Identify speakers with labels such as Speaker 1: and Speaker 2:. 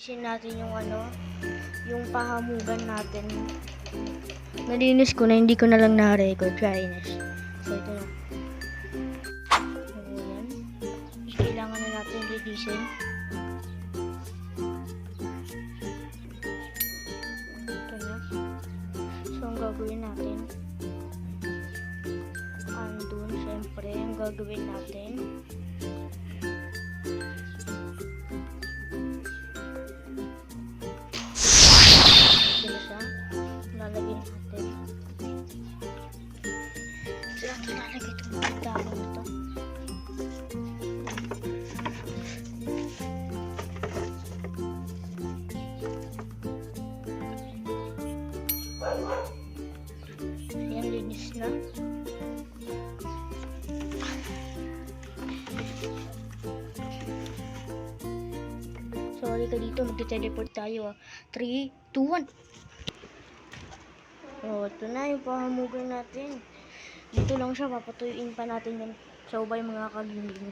Speaker 1: Linisin natin yung yung pahamugan natin. Nalinis ko na, hindi ko na lang na-record. Kainis. So, ito na. So, yan. Kailangan na natin linisin. Ito na. So, ang gagawin natin, andun, syempre, ang gagawin natin, lalagyan natin. So, natin lalagay itong mga damo na ito. Ayan, linis na. Sorry ka dito, magte-teleport tayo. 3, 2, 1. Oh, ito na yung pahamugan natin. Dito lang siya, papatuyuin pa natin yan. So, bye mga kalingling.